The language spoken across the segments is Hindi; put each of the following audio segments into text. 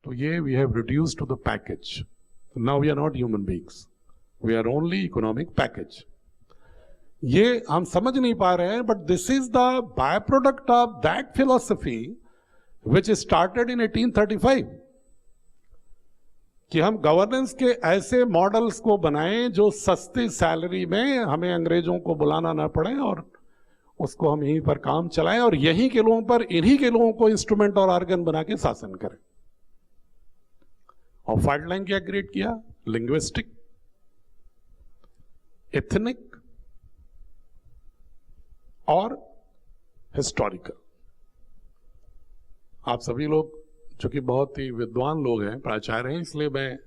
तो ये we have reduced to the package. Now we are not human beings, we are only economic package. ये हम समझ नहीं पा रहे हैं, but this is the by product of that philosophy which started in 1835 कि हम गवर्नेंस के ऐसे मॉडल्स को बनाएं जो सस्ती सैलरी में हमें अंग्रेजों को बुलाना ना पड़े और उसको हम यहीं पर काम चलाएं और यहीं के लोगों पर इन्हीं के लोगों को इंस्ट्रूमेंट और ऑर्गन बना के शासन करें. और फाल्ट लाइन क्या क्रिएट किया? लिंग्विस्टिक, एथनिक और हिस्टोरिकल. आप सभी लोग जो कि बहुत ही विद्वान लोग हैं, प्राचार्य हैं, इसलिए मैं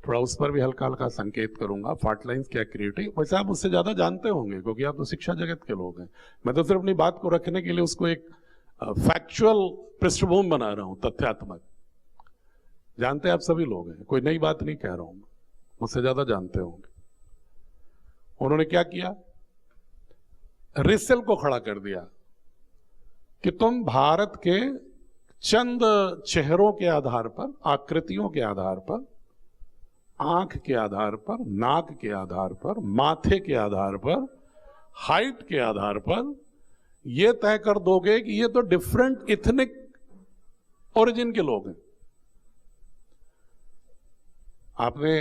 थोड़ा उस पर भी हल्का हल्का संकेत करूंगा. फाल्ट लाइन्स क्या क्रिएट है, वैसे आप उससे ज्यादा जानते होंगे क्योंकि आप तो शिक्षा जगत के लोग हैं. मैं तो सिर्फ अपनी बात को रखने के लिए उसको एक फैक्चुअल पृष्ठभूमि बना रहा हूं, तथ्यात्मक. जानते आप सभी लोग हैं, कोई नई बात नहीं कह रहा हूं, मुझसे ज्यादा जानते होंगे. उन्होंने क्या किया? रिसेल को खड़ा कर दिया कि तुम भारत के चंद चेहरों के आधार पर, आकृतियों के आधार पर, आंख के आधार पर, नाक के आधार पर, माथे के आधार पर, हाइट के आधार पर यह तय कर दोगे कि ये तो डिफरेंट इथनिक ओरिजिन के लोग हैं. आपने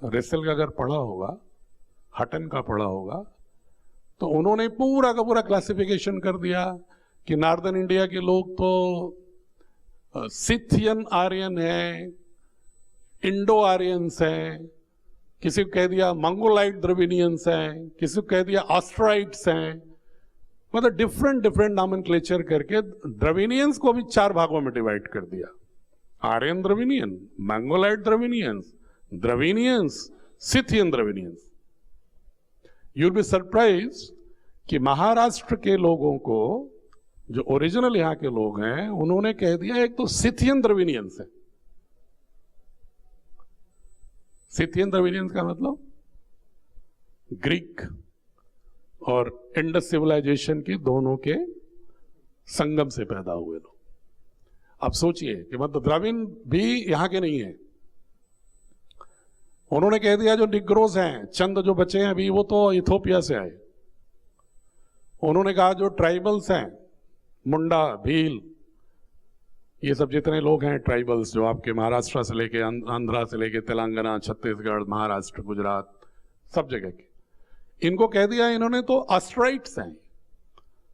रिसेल का अगर पढ़ा होगा, हटन का पढ़ा होगा, तो उन्होंने पूरा का पूरा क्लासिफिकेशन कर दिया कि नॉर्दर्न इंडिया के लोग तो सिथियन आर्यन है, इंडो आर्यंस हैं, किसी को कह दिया मंगोलाइट द्रविडियंस हैं, किसी को कह दिया ऑस्ट्राइट्स हैं. मतलब डिफरेंट डिफरेंट नॉमेनक्लेचर करके द्रविडियंस को भी 4 भागों में डिवाइड कर दिया. Aryan Dravidian, Mongoloid Dravidians, Dravidians, Scythian Dravidians. You will be surprise कि महाराष्ट्र के लोगों को, जो ओरिजिनल यहां के लोग हैं, उन्होंने कह दिया एक तो सिथियन द्रविडियंस है. सिथियन द्रविडियंस का मतलब ग्रीक और इंडस सिविलाइजेशन के दोनों के संगम से पैदा हुए लोग. अब सोचिए कि मतलब द्रविड़ भी यहां के नहीं है. उन्होंने कह दिया जो निग्रोज हैं, चंद जो बचे हैं अभी, वो तो इथोपिया से आए. उन्होंने कहा जो ट्राइबल्स हैं, मुंडा, भील, ये सब जितने लोग हैं ट्राइबल्स, जो आपके महाराष्ट्र से लेके आंध्रा से लेके तेलंगाना, छत्तीसगढ़, महाराष्ट्र, गुजरात, सब जगह के, इनको कह दिया इन्होंने तो ऑस्ट्राइट्स हैं.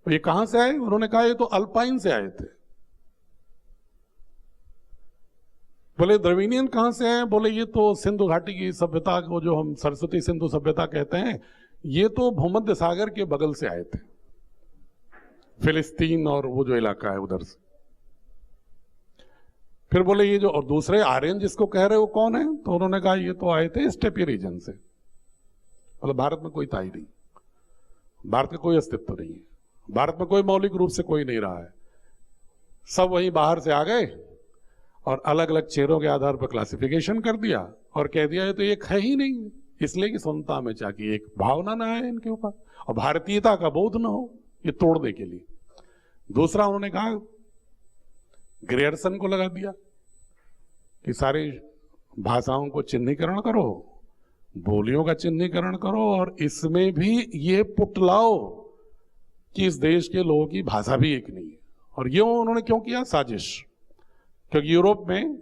ये कहां से आए? उन्होंने कहा ये तो अल्पाइन से आए थे. बोले द्रविडियन कहां से आए? बोले ये तो सिंधु घाटी की सभ्यता को, जो हम सरस्वती सिंधु सभ्यता कहते हैं, ये तो भूमध्य सागर के बगल से आए थे, फिलिस्तीन और वो जो इलाका है उधर से. फिर बोले ये जो और दूसरे आर्यन जिसको कह रहे हो कौन है? तो उन्होंने कहा ये तो आए थे स्टेपी रीजन से. मतलब भारत में कोई था ही नहीं, भारत का कोई अस्तित्व नहीं है, भारत में कोई मौलिक रूप से कोई नहीं रहा है. सब वहीं बाहर से आ गए और अलग अलग चेहरों के आधार पर क्लासिफिकेशन कर दिया और कह दिया ये तो एक है ही नहीं, इसलिए कि स्वतंत्रता में चाहती एक भावना ना आए इनके ऊपर और भारतीयता का बोध ना हो, ये तोड़ने के लिए. दूसरा उन्होंने कहा ग्रेयर्सन को लगा दिया कि सारी भाषाओं को चिन्हीकरण करो, बोलियों का चिन्हीकरण करो और इसमें भी ये पुटलाओ कि इस देश के लोगों की भाषा भी एक नहीं है. और ये उन्होंने क्यों किया? साजिश. क्योंकि यूरोप में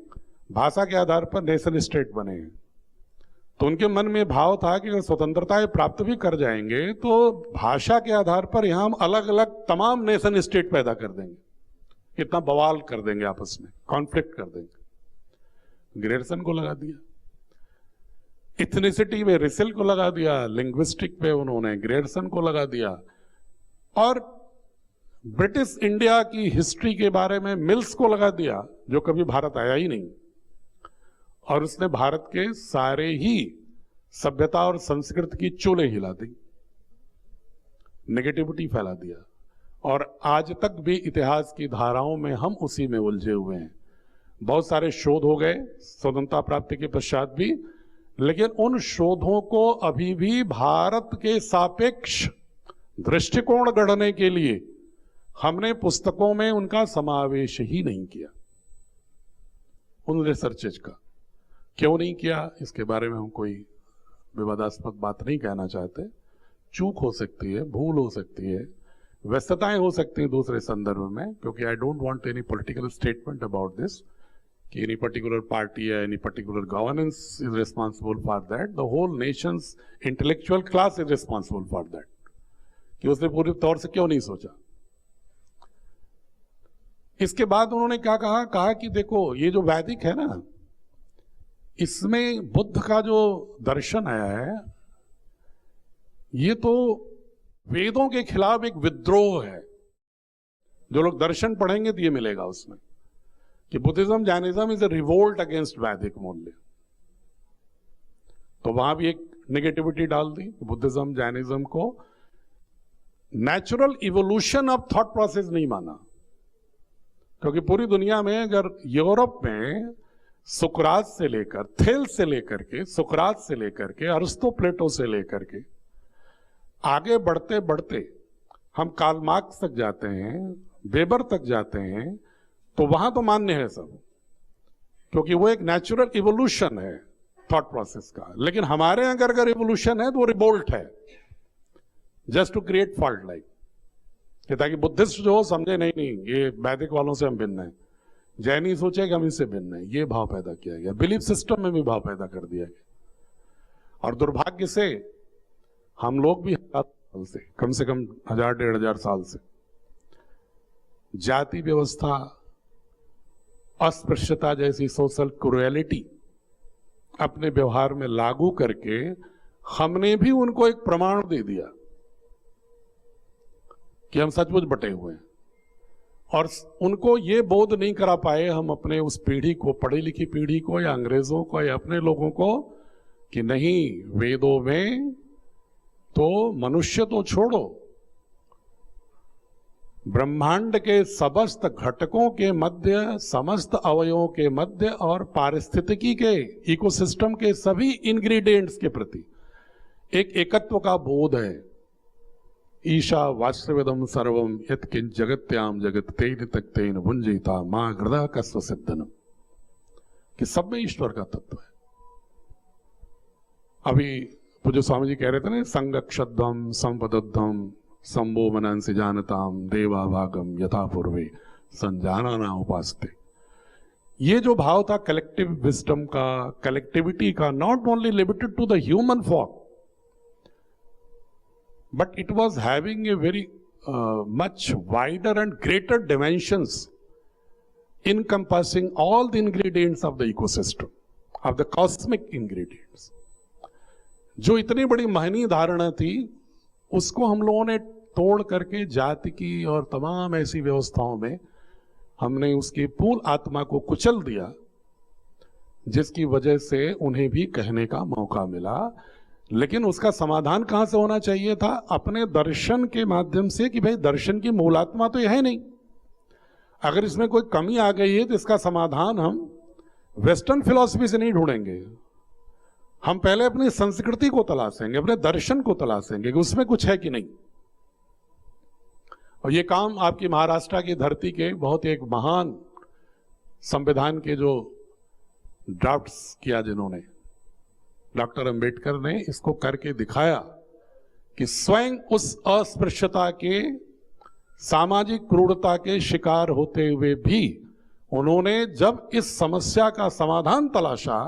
भाषा के आधार पर नेशन स्टेट बने हैं, तो उनके मन में भाव था कि अगर स्वतंत्रता प्राप्त भी कर जाएंगे तो भाषा के आधार पर यहां हम अलग अलग तमाम नेशन स्टेट पैदा कर देंगे, इतना बवाल कर देंगे, आपस में कॉन्फ्लिक्ट कर देंगे. ग्रेयर्सन को लगा दिया, इथनिसिटी में रिसेल को लगा दिया, लिंग्विस्टिक पे उन्होंने ग्रेयर्सन को लगा दिया, और ब्रिटिश इंडिया की हिस्ट्री के बारे में मिल्स को लगा दिया, जो कभी भारत आया ही नहीं, और उसने भारत के सारे ही सभ्यता और संस्कृति की चोलें हिला दी, नेगेटिविटी फैला दिया. और आज तक भी इतिहास की धाराओं में हम उसी में उलझे हुए हैं. बहुत सारे शोध हो गए स्वतंत्रता प्राप्ति के पश्चात भी, लेकिन उन शोधों को अभी भी भारत के सापेक्ष दृष्टिकोण गढ़ने के लिए हमने पुस्तकों में उनका समावेश ही नहीं किया. उन रिसर्चेज का। क्यों नहीं किया इसके बारे में हम कोई विवादास्पद बात नहीं कहना चाहते। चूक हो सकती है, भूल हो सकती है, व्यस्तताएं हो सकती हैं दूसरे संदर्भ में, क्योंकि I don't want any political statement about this कि एनी पर्टिकुलर पार्टी या any particular governance is responsible for that. The whole nation's intellectual class is responsible for that, कि उसने पूरी तौर से क्यों नहीं सोचा। इसके बाद उन्होंने क्या कहा कि देखो ये जो वैदिक है ना, इसमें बुद्ध का जो दर्शन आया है ये तो वेदों के खिलाफ एक विद्रोह है। जो लोग दर्शन पढ़ेंगे तो ये मिलेगा उसमें कि Buddhism Jainism is a revolt against वैदिक मूल्य। तो वहां भी एक नेगेटिविटी डाल दी। बुद्धिज्म जैनिज्म को natural evolution of thought process नहीं माना, क्योंकि पूरी दुनिया में अगर यूरोप में सुकरात से लेकर, थेल्स से लेकर के, सुकरात से लेकर के, अरिस्टो प्लेटो से लेकर के आगे बढ़ते बढ़ते हम कार्ल मार्क्स तक जाते हैं, वेबर तक जाते हैं, तो वहां तो मान्य है सब, क्योंकि वो एक नेचुरल इवोल्यूशन है थॉट प्रोसेस का। लेकिन हमारे यहां अगर इवोल्यूशन है तो वो रिवोल्ट है, just to create fault like, ताकि बुद्धिस्ट जो समझे नहीं ये वैदिक वालों से हम भिन्न हैं, जैनी सोचे कि हम इससे भिन्न हैं। ये भाव पैदा किया गया, बिलीफ सिस्टम में भी भाव पैदा कर दिया गया। और दुर्भाग्य से हम लोग भी साल से कम 1000-1500 साल से जाति व्यवस्था, अस्पृश्यता जैसी सोशल क्रूएलिटी अपने व्यवहार में लागू करके हमने भी उनको एक प्रमाण दे दिया कि हम सचमुच बटे हुए हैं, और उनको ये बोध नहीं करा पाए हम अपने उस पीढ़ी को, पढ़ी लिखी पीढ़ी को या अंग्रेजों को या अपने लोगों को, कि नहीं, वेदों में तो मनुष्य तो छोड़ो, ब्रह्मांड के समस्त घटकों के मध्य, समस्त अवयवों के मध्य और पारिस्थितिकी के इकोसिस्टम के सभी इंग्रेडिएंट्स के प्रति एक एकत्व का बोध है। ईशा वास्तविदम सर्वम यत्किंच जगत्याम जगत तेन तक तेन भुंजिता मां हृदय कस्व सिद्धनम, कि सब में ईश्वर का तत्व है। अभी पूज्य स्वामी जी कह रहे थे ना, संगक्षध्वम संपदध्वम संभो मनंसि जानताम देवा भागम यथा पूर्वे संजाना ना उपासते। ये जो भाव था कलेक्टिव विजडम का, कलेक्टिविटी का, not only limited to the human form, but it was having a very much wider and greater dimensions, encompassing all the ingredients of the ecosystem, of the cosmic ingredients. जो इतनी बड़ी महनी धारणा थी उसको हम लोगों ने तोड़ करके जाति की और तमाम ऐसी व्यवस्थाओं में हमने उसकी पूर्ण आत्मा को कुचल दिया, जिसकी वजह से उन्हें भी कहने का मौका मिला। लेकिन उसका समाधान कहां से होना चाहिए था? अपने दर्शन के माध्यम से, कि भाई दर्शन की मूलात्मा तो यह है नहीं, अगर इसमें कोई कमी आ गई है तो इसका समाधान हम वेस्टर्न फिलॉसफी से नहीं ढूंढेंगे, हम पहले अपनी संस्कृति को तलाशेंगे, अपने दर्शन को तलाशेंगे कि उसमें कुछ है कि नहीं। और ये काम आपकी महाराष्ट्र की धरती के बहुत एक महान संविधान के जो ड्राफ्ट्स किया जिन्होंने, डॉक्टर अंबेडकर ने इसको करके दिखाया कि स्वयं उस अस्पृश्यता के, सामाजिक क्रूरता के शिकार होते हुए भी उन्होंने जब इस समस्या का समाधान तलाशा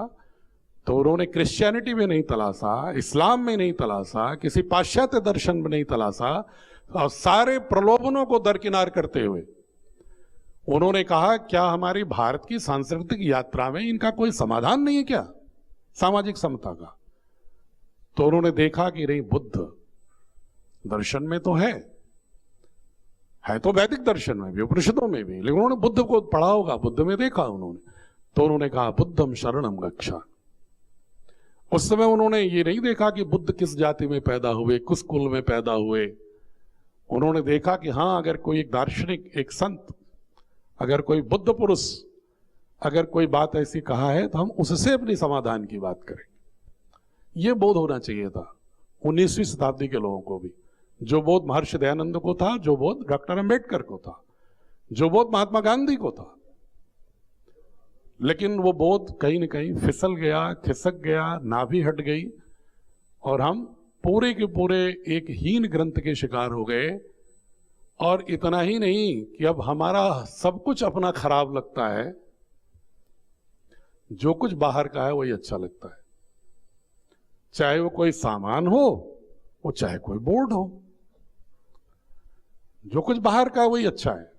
तो उन्होंने क्रिश्चियनिटी में नहीं तलाशा, इस्लाम में नहीं तलाशा, किसी पाश्चात्य दर्शन में नहीं तलाशा, और सारे प्रलोभनों को दरकिनार करते हुए उन्होंने कहा, क्या हमारी भारत की सांस्कृतिक यात्रा में इनका कोई समाधान नहीं है क्या, सामाजिक समता का? तो उन्होंने देखा कि नहीं, बुद्ध दर्शन में तो है तो वैदिक दर्शन में भी, उपनिषदों में भी, लेकिन उन्होंने बुद्ध को पढ़ा होगा, बुद्ध में देखा उन्होंने, तो उन्होंने कहा बुद्धम शरणम गच्छा। उस समय उन्होंने ये नहीं देखा कि बुद्ध किस जाति में पैदा हुए, किस कुल में पैदा हुए। उन्होंने देखा कि हाँ, अगर कोई एक दार्शनिक, एक संत, अगर कोई बुद्ध पुरुष अगर कोई बात ऐसी कहा है तो हम उससे अपनी समाधान की बात करें। यह बोध होना चाहिए था 19वीं शताब्दी के लोगों को भी, जो बोध महर्षि दयानंद को था, जो बोध डॉक्टर अंबेडकर को था, जो बोध महात्मा गांधी को था। लेकिन वो बोध कहीं न कहीं फिसल गया, खिसक गया, नाभि हट गई और हम पूरे के पूरे एक हीन ग्रंथ के शिकार हो गए। और इतना ही नहीं कि अब हमारा सब कुछ अपना खराब लगता है, जो कुछ बाहर का है वही अच्छा लगता है, चाहे वो कोई सामान हो, वो चाहे कोई बोर्ड हो, जो कुछ बाहर का है वही अच्छा है।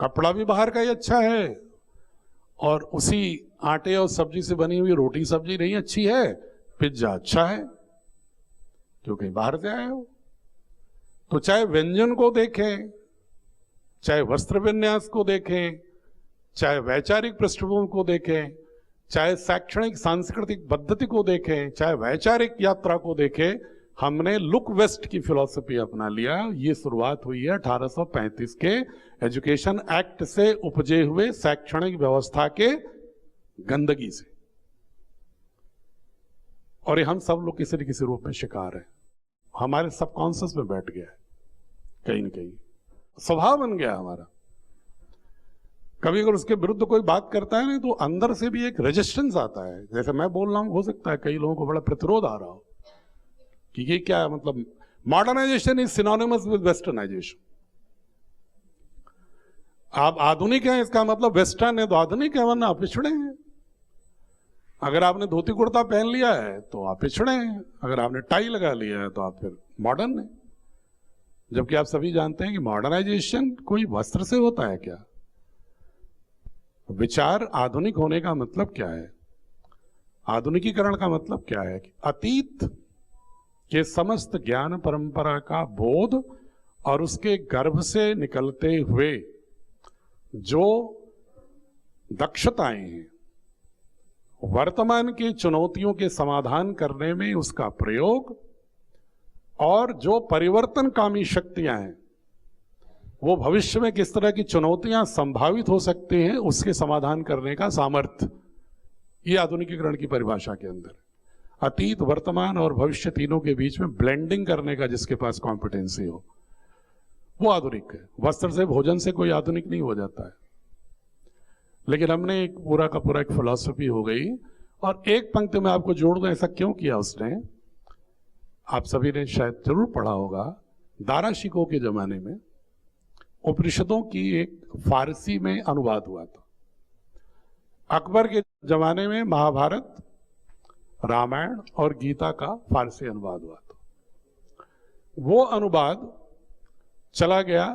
कपड़ा भी बाहर का ही अच्छा है, और उसी आटे और सब्जी से बनी हुई रोटी सब्जी नहीं अच्छी है, पिज्जा अच्छा है क्योंकि बाहर से आए हो। तो चाहे व्यंजन को देखें, चाहे वस्त्र विन्यास को देखें, चाहे वैचारिक पृष्ठभूमि को देखें, चाहे शैक्षणिक सांस्कृतिक पद्धति को देखें, चाहे वैचारिक यात्रा को देखें, हमने लुक वेस्ट की फिलॉसफी अपना लिया। ये शुरुआत हुई है 1835 के एजुकेशन एक्ट से उपजे हुए शैक्षणिक व्यवस्था के गंदगी से, और ये हम सब लोग किसी न किसी रूप में शिकार हैं। हमारे सबकॉन्शियस में बैठ गया है, कहीं न कहीं स्वभाव बन गया हमारा। कभी अगर उसके विरुद्ध कोई बात करता है ना, तो अंदर से भी एक रेजिस्टेंस आता है। जैसे मैं बोल रहा हूं, हो सकता है कई लोगों को बड़ा प्रतिरोध आ रहा हो कि ये क्या है, मतलब modernisation is synonymous with westernisation. आप आधुनिक हैं इसका मतलब वेस्टर्न है तो आधुनिक है, वरना आप पिछड़े हैं। अगर आपने धोती कुर्ता पहन लिया है तो आप पिछड़े हैं, अगर आपने टाई लगा लिया है तो आप फिर मॉडर्न हैं। जबकि आप सभी जानते हैं कि मॉडर्नाइजेशन कोई वस्त्र से होता है क्या? विचार आधुनिक होने का मतलब क्या है? आधुनिकीकरण का मतलब क्या है कि अतीत के समस्त ज्ञान परंपरा का बोध और उसके गर्भ से निकलते हुए जो दक्षताएं हैं, वर्तमान की चुनौतियों के समाधान करने में उसका प्रयोग, और जो परिवर्तनकामी शक्तियां हैं वो भविष्य में किस तरह की चुनौतियां संभावित हो सकती हैं उसके समाधान करने का सामर्थ्य, ये आधुनिकीकरण की परिभाषा के अंदर अतीत, वर्तमान और भविष्य तीनों के बीच में ब्लेंडिंग करने का जिसके पास कॉम्पिटेंसी हो वो आधुनिक है। वस्त्र से, भोजन से कोई आधुनिक नहीं हो जाता है। लेकिन हमने एक पूरा का पूरा एक फिलॉसफी हो गई। और एक पंक्ति में आपको जोड़ दूं, ऐसा क्यों किया उसने, आप सभी ने शायद जरूर पढ़ा होगा, दारा शिकोह के जमाने में उपनिषदों की एक फारसी में अनुवाद हुआ था। अकबर के जमाने में महाभारत, रामायण और गीता का फारसी अनुवाद हुआ था। वो अनुवाद चला गया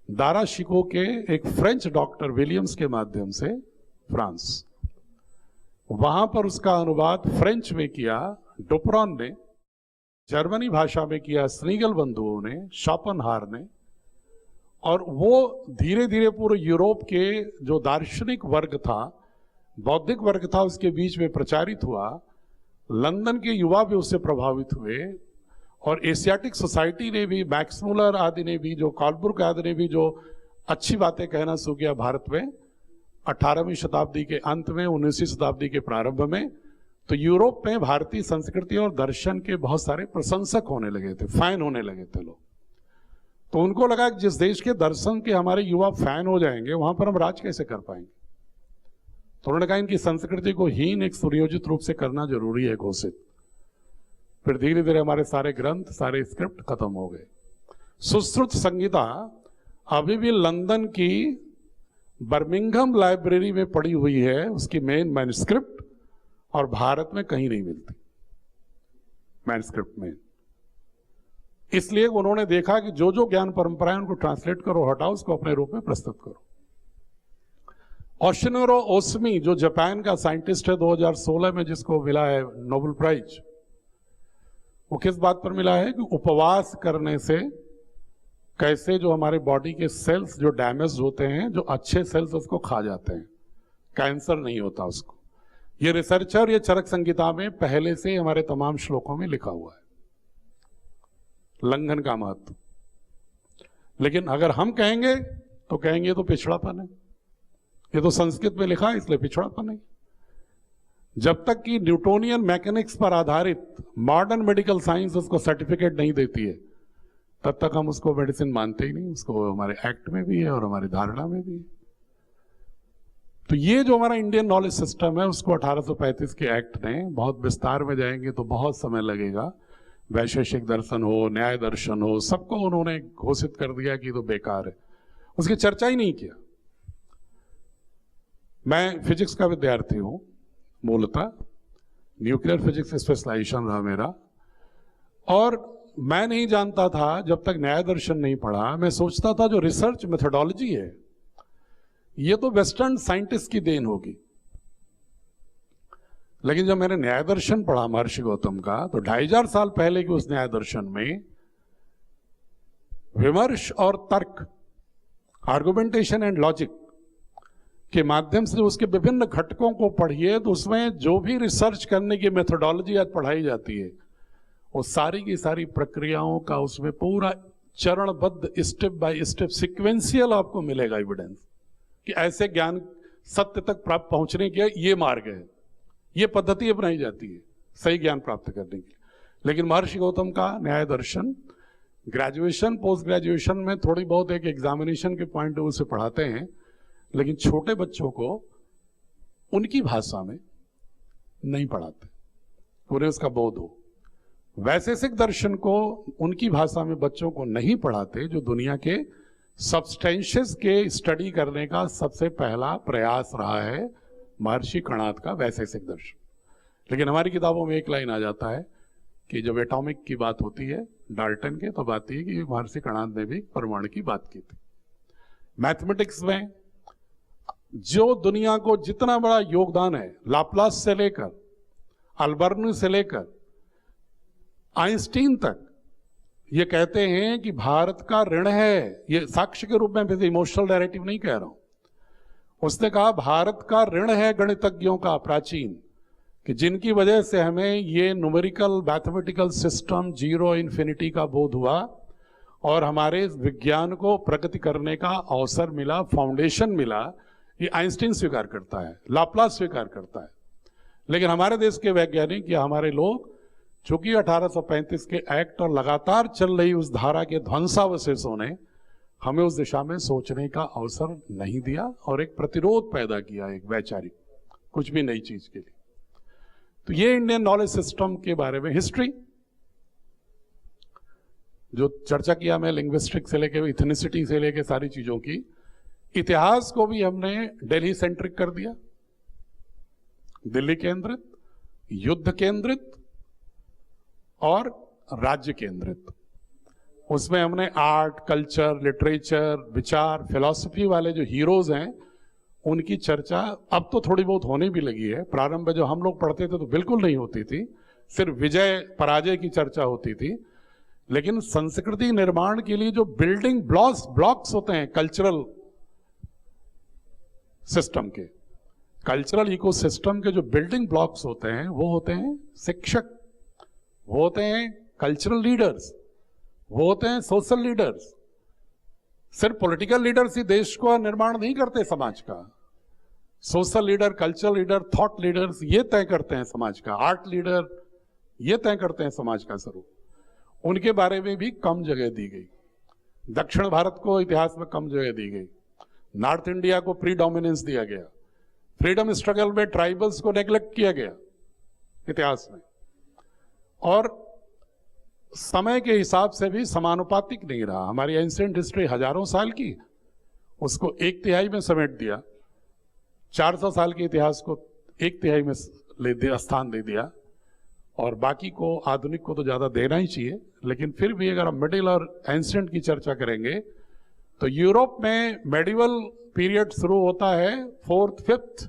दारा शिकोह के एक फ्रेंच डॉक्टर विलियम्स के माध्यम से फ्रांस। वहां पर उसका अनुवाद फ्रेंच में किया डुपरॉन ने, जर्मनी भाषा में किया स्नीगल बंधुओं ने, शोपेनहावर ने, और वो धीरे धीरे पूरे यूरोप के जो दार्शनिक वर्ग था, बौद्धिक वर्ग था, उसके बीच में प्रचारित हुआ। लंदन के युवा भी उससे प्रभावित हुए, और एशियाटिक सोसाइटी ने भी, मैक्स मुलर आदि ने भी, जो कॉलब्रुक आदि ने भी जो अच्छी बातें कहना शुरू किया भारत में 18वीं शताब्दी के अंत में, 19वीं शताब्दी के प्रारंभ में, तो यूरोप में भारतीय संस्कृति और दर्शन के बहुत सारे प्रशंसक होने लगे थे, फैन होने लगे थे लोग। तो उनको लगा कि जिस देश के दर्शन के हमारे युवा फैन हो जाएंगे वहां पर हम राज कैसे कर पाएंगे। तो उन्होंने कहा इनकी संस्कृति को हीन एक सुनियोजित रूप से करना जरूरी है, घोषित। फिर धीरे धीरे हमारे सारे ग्रंथ, सारे स्क्रिप्ट खत्म हो गए। सुश्रुत संहिता अभी भी लंदन की बर्मिंघम लाइब्रेरी में पड़ी हुई है, उसकी मेन मैन्युस्क्रिप्ट, और भारत में कहीं नहीं मिलती मैन्युस्क्रिप्ट में। इसलिए उन्होंने देखा कि जो जो ज्ञान परंपराएं उनको ट्रांसलेट करो, हटाओ, उसको अपने रूप में प्रस्तुत करो। ओशिनोरो ओसमी जो जापान का साइंटिस्ट है 2016 में जिसको मिला है नोबेल प्राइज, वो किस बात पर मिला है कि उपवास करने से कैसे जो हमारे बॉडी के सेल्स जो डैमेज होते हैं, जो अच्छे सेल्स उसको खा जाते हैं, कैंसर नहीं होता उसको। ये रिसर्चर, ये चरक संहिता में पहले से हमारे तमाम श्लोकों में लिखा हुआ है लंघन का महत्व। लेकिन अगर हम कहेंगे तो कहेंगे तो पिछड़ापन है, ये तो संस्कृत में लिखा है इसलिए पिछड़ापन है। जब तक कि न्यूटोनियन मैकेनिक्स पर आधारित मॉडर्न मेडिकल साइंस उसको सर्टिफिकेट नहीं देती है, तब तक हम उसको मेडिसिन मानते ही नहीं। उसको हमारे एक्ट में भी है और हमारी धारणा में भी है। तो ये जो हमारा इंडियन नॉलेज सिस्टम है उसको 1835 के एक्ट ने, बहुत विस्तार में जाएंगे तो बहुत समय लगेगा, वैशेषिक दर्शन हो, न्याय दर्शन हो, सबको उन्होंने घोषित कर दिया कि तो बेकार है, उसकी चर्चा ही नहीं किया। मैं फिजिक्स का विद्यार्थी हूं मूलतः, न्यूक्लियर फिजिक्स स्पेशलाइजेशन रहा मेरा, और मैं नहीं जानता था जब तक न्याय दर्शन नहीं पढ़ा, मैं सोचता था जो रिसर्च मेथोडोलॉजी है ये तो वेस्टर्न साइंटिस्ट की देन होगी। लेकिन जब मैंने न्याय दर्शन पढ़ा महर्षि गौतम का, तो 2500 साल पहले के उस न्याय दर्शन में विमर्श और तर्क, आर्गुमेंटेशन एंड लॉजिक के माध्यम से उसके विभिन्न घटकों को पढ़िए, तो उसमें जो भी रिसर्च करने की मेथोडोलॉजी आज पढ़ाई जाती है वो सारी की सारी प्रक्रियाओं का उसमें पूरा चरणबद्ध, स्टेप बाय स्टेप, सिक्वेंशियल आपको मिलेगा एविडेंस कि ऐसे ज्ञान सत्य तक प्राप्त पहुंचने के ये मार्ग है, ये पद्धति अपनाई जाती है सही ज्ञान प्राप्त करने के लिए। लेकिन महर्षि गौतम का न्याय दर्शन ग्रेजुएशन, पोस्ट ग्रेजुएशन में थोड़ी बहुत एक एग्जामिनेशन के पॉइंट ऑफ व्यू से पढ़ाते हैं, लेकिन छोटे बच्चों को उनकी भाषा में नहीं पढ़ाते, उन्हें उसका बोध हो। वैशेषिक दर्शन को उनकी भाषा में बच्चों को नहीं पढ़ाते, जो दुनिया के सब्सटेंशियस के स्टडी करने का सबसे पहला प्रयास रहा है महर्षि कणाद का वैशेषिक दर्शन। लेकिन हमारी किताबों में एक लाइन आ जाता है कि जब एटॉमिक की बात होती है डाल्टन के, तो बात यह कि महर्षि कणाद ने भी परमाणु की बात की थी। मैथमेटिक्स में जो दुनिया को जितना बड़ा योगदान है, लाप्लास से लेकर अल्बर्नू से लेकर आइंस्टीन तक, ये कहते हैं कि भारत का ऋण है, ये साक्ष्य के रूप में, फिर इमोशनल नैरेटिव नहीं कह रहा हूं। उसने कहा भारत का ऋण है गणितज्ञों का प्राचीन, कि जिनकी वजह से हमें ये numerical mathematical system zero infinity का बोध हुआ और हमारे विज्ञान को प्रगति करने का अवसर मिला, फाउंडेशन मिला। ये आइंस्टीन स्वीकार करता है, लाप्लास स्वीकार करता है। लेकिन हमारे देश के वैज्ञानिक या हमारे लोग, चूंकि 1835 के एक्ट और लगातार चल रही उस धारा के ध्वंसावशेषों ने हमें उस दिशा में सोचने का अवसर नहीं दिया और एक प्रतिरोध पैदा किया, एक वैचारिक, कुछ भी नई चीज के लिए। तो ये इंडियन नॉलेज सिस्टम के बारे में हिस्ट्री जो चर्चा किया मैं, लिंग्विस्टिक से लेके इथनिसिटी से लेके सारी चीजों की, इतिहास को भी हमने दिल्ली सेंट्रिक कर दिया, दिल्ली केंद्रित, युद्ध केंद्रित और राज्य केंद्रित। उसमें हमने आर्ट, कल्चर, लिटरेचर, विचार, फिलॉसफी वाले जो हीरोज हैं उनकी चर्चा अब तो थोड़ी बहुत होने भी लगी है। प्रारंभ में जो हम लोग पढ़ते थे तो बिल्कुल नहीं होती थी, सिर्फ विजय पराजय की चर्चा होती थी। लेकिन संस्कृति निर्माण के लिए जो बिल्डिंग ब्लॉक्स होते हैं कल्चरल सिस्टम के, कल्चरल इकोसिस्टम के जो बिल्डिंग ब्लॉक्स होते हैं वो होते हैं शिक्षक, वो होते हैं कल्चरल लीडर्स, वो होते हैं सोशल लीडर्स। सिर्फ पॉलिटिकल लीडर्स ही देश को निर्माण नहीं करते समाज का। Social leader, cultural leader, thought leaders ये तय करते हैं समाज का, आर्ट लीडर ये तय करते हैं समाज का स्वरूप। उनके बारे में भी कम जगह दी गई। दक्षिण भारत को इतिहास में कम जगह दी गई, नॉर्थ इंडिया को प्रीडोमिनेंस दिया गया, फ्रीडम स्ट्रगल में ट्राइबल्स को नेग्लेक्ट किया गया इतिहास में, और समय के हिसाब से भी समानुपातिक नहीं रहा। हमारी एंशिएंट हिस्ट्री हजारों साल की, उसको 1/3 में समेट दिया, 400 साल के इतिहास को 1/3 में ले दिया, स्थान दे दिया, और बाकी को, आधुनिक को तो ज्यादा देना ही चाहिए। लेकिन फिर भी अगर हम मिडिल और एंशिएंट की चर्चा करेंगे तो यूरोप में मेडिवल पीरियड शुरू होता है 4th 5th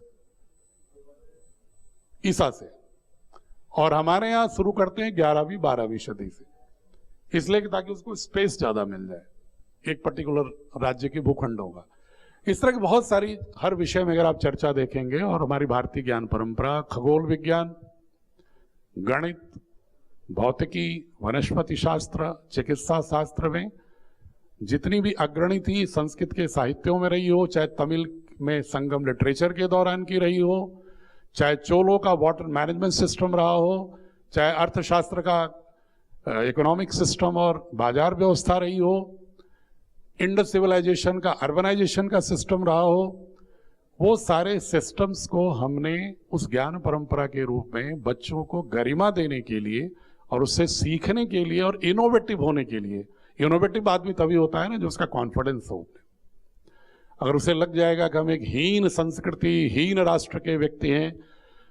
ईसा से, और हमारे यहां शुरू करते हैं 11वीं 12वीं सदी से, इसलिए कि ताकि उसको स्पेस ज्यादा मिल जाए एक पर्टिकुलर राज्य के भूखंडों का। इस तरह की बहुत सारी, हर विषय में अगर आप चर्चा देखेंगे, और हमारी भारतीय ज्ञान परंपरा, खगोल विज्ञान, गणित, भौतिकी, वनस्पति शास्त्र, चिकित्सा शास्त्र में जितनी भी अग्रणी थी संस्कृत के साहित्यों में रही हो, चाहे तमिल में संगम लिटरेचर के दौरान की रही हो, चाहे चोलों का वाटर मैनेजमेंट सिस्टम रहा हो, चाहे अर्थशास्त्र का इकोनॉमिक सिस्टम और बाजार व्यवस्था रही हो, इंडस सिविलाइजेशन का, अर्बनाइजेशन का सिस्टम रहा हो, वो सारे सिस्टम्स को हमने उस ज्ञान परंपरा के रूप में बच्चों को गरिमा देने के लिए और उससे सीखने के लिए और इनोवेटिव होने के लिए, इनोवेटिव आदमी तभी होता है ना जो उसका कॉन्फिडेंस हो। अगर उसे लग जाएगा कि हम एक हीन संस्कृति, हीन राष्ट्र के व्यक्ति हैं,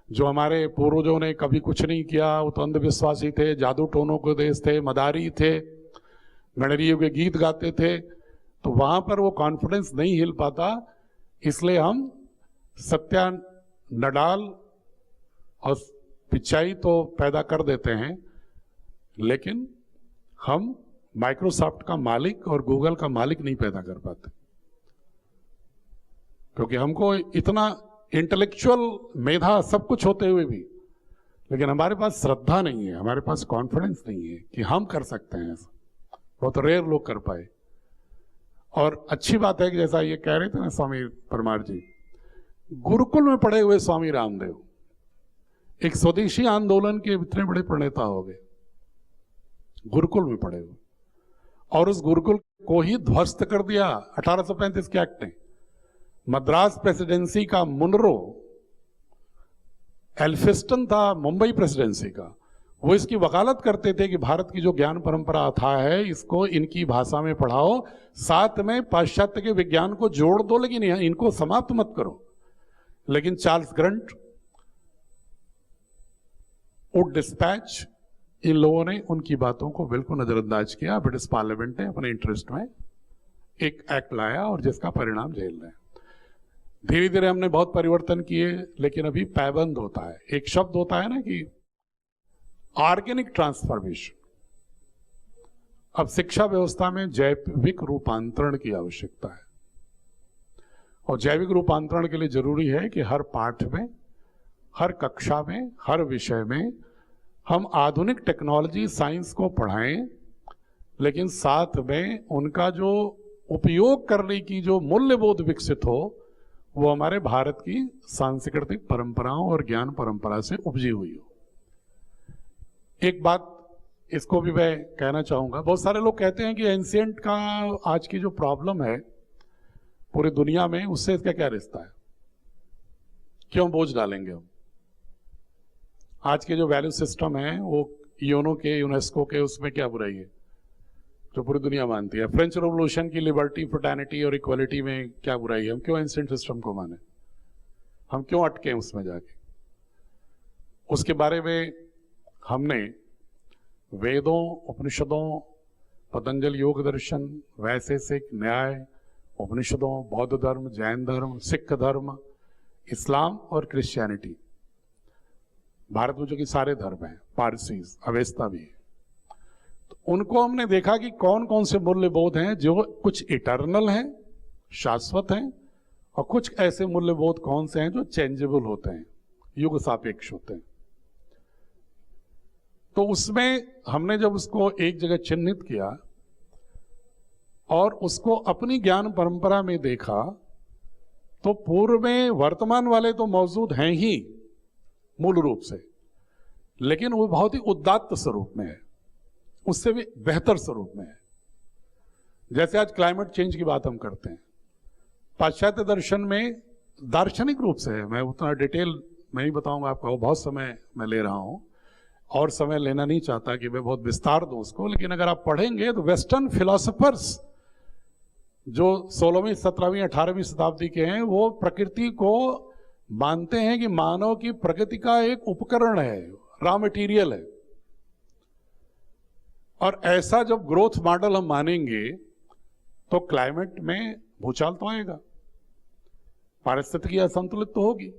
जो हमारे पूर्वजों ने कभी कुछ नहीं किया, वो तो अंधविश्वासी थे, जादू टोनों के देश थे, मदारी थे, गणरियों के गीत गाते थे, तो वहां पर वो कॉन्फिडेंस नहीं हिल पाता। इसलिए हम सत्या नडाल और पिचाई तो पैदा कर देते हैं, लेकिन हम माइक्रोसॉफ्ट का मालिक और गूगल का मालिक नहीं पैदा कर पाते, क्योंकि हमको इतना इंटेलेक्चुअल मेधा सब कुछ होते हुए भी, लेकिन हमारे पास श्रद्धा नहीं है, हमारे पास कॉन्फिडेंस नहीं है कि हम कर सकते हैं ऐसा। बहुत रेयर लोग कर पाए। और अच्छी बात है कि जैसा ये कह रहे थे ना स्वामी परमार जी, गुरुकुल में पढ़े हुए स्वामी रामदेव एक स्वदेशी आंदोलन के इतने बड़े प्रणेता हो गए, गुरुकुल में पढ़े हुए, और उस गुरुकुल को ही ध्वस्त कर दिया 1835 के एक्ट ने। मद्रास प्रेसिडेंसी का मुनरो एल्फिस्टन था, मुंबई प्रेसिडेंसी का, वो इसकी वकालत करते थे कि भारत की जो ज्ञान परंपरा अथाह है इसको इनकी भाषा में पढ़ाओ, साथ में पाश्चात्य के विज्ञान को जोड़ दो, लेकिन इनको समाप्त मत करो। लेकिन चार्ल्स ग्रंट, वुड डिस्पैच, इन लोगों ने उनकी बातों को बिल्कुल नजरअंदाज किया। ब्रिटिश पार्लियामेंट ने अपने इंटरेस्ट में एक एक्ट लाया और जिसका परिणाम झेल रहे हैं। धीरे धीरे हमने बहुत परिवर्तन किए, लेकिन अभी पाबंद होता है। एक शब्द होता है ना कि ऑर्गेनिक ट्रांसफॉर्मेशन। अब शिक्षा व्यवस्था में जैविक रूपांतरण की आवश्यकता है, और जैविक रूपांतरण के लिए जरूरी है कि हर पाठ में, हर कक्षा में, हर विषय में हम आधुनिक टेक्नोलॉजी, साइंस को पढ़ाएं, लेकिन साथ में उनका जो उपयोग करने की जो मूल्यबोध विकसित हो वो हमारे भारत की सांस्कृतिक परंपराओं और ज्ञान परंपरा से उपजी हुई हो। एक बात इसको भी मैं कहना चाहूंगा, बहुत सारे लोग कहते हैं कि एंशिएंट का आज की जो प्रॉब्लम है पूरी दुनिया में, उससे इसका क्या रिश्ता है, क्यों बोझ डालेंगे हम। आज के जो वैल्यू सिस्टम है वो यूनो के, यूनेस्को के, उसमें क्या बुराई है जो पूरी दुनिया मानती है। फ्रेंच रेवोल्यूशन की लिबर्टी, फ्रेटर्निटी और इक्वलिटी में क्या बुराई है, हम क्यों एंशिएंट सिस्टम को माने, हम क्यों अटके उसमें जाके। उसके बारे में हमने वेदों, उपनिषदों, पतंजलि योग दर्शन, वैशेषिक न्याय, उपनिषदों, बौद्ध धर्म, जैन धर्म, सिख धर्म, इस्लाम और क्रिश्चियनिटी, भारत में जो कि सारे धर्म हैं, पारसीज, अवेस्ता भी है, तो उनको हमने देखा कि कौन कौन से मूल्यबोध हैं जो कुछ इटर्नल हैं, शाश्वत हैं, और कुछ ऐसे मूल्यबोध कौन से हैं जो चेंजेबल होते हैं, युग सापेक्ष होते हैं। तो उसमें हमने जब उसको एक जगह चिन्हित किया और उसको अपनी ज्ञान परंपरा में देखा, तो पूर्व में वर्तमान वाले तो मौजूद हैं ही मूल रूप से, लेकिन वो बहुत ही उदात्त स्वरूप में है, उससे भी बेहतर स्वरूप में है। जैसे आज क्लाइमेट चेंज की बात हम करते हैं, पाश्चात्य दर्शन में दार्शनिक रूप से है, मैं उतना डिटेल मैं ही बताऊंगा आपको, बहुत समय मैं ले रहा हूं और समय लेना नहीं चाहता कि मैं बहुत विस्तार दूं उसको, लेकिन अगर आप पढ़ेंगे तो वेस्टर्न फिलोसोफर्स जो 16वीं, 17वीं, 18वीं शताब्दी के हैं, वो प्रकृति को मानते हैं कि मानव की प्रकृति का एक उपकरण है, रॉ मटेरियल है। और ऐसा जब ग्रोथ मॉडल हम मानेंगे तो क्लाइमेट में भूचाल तो आएगा, पारिस्थितिकी असंतुलित तो होगी।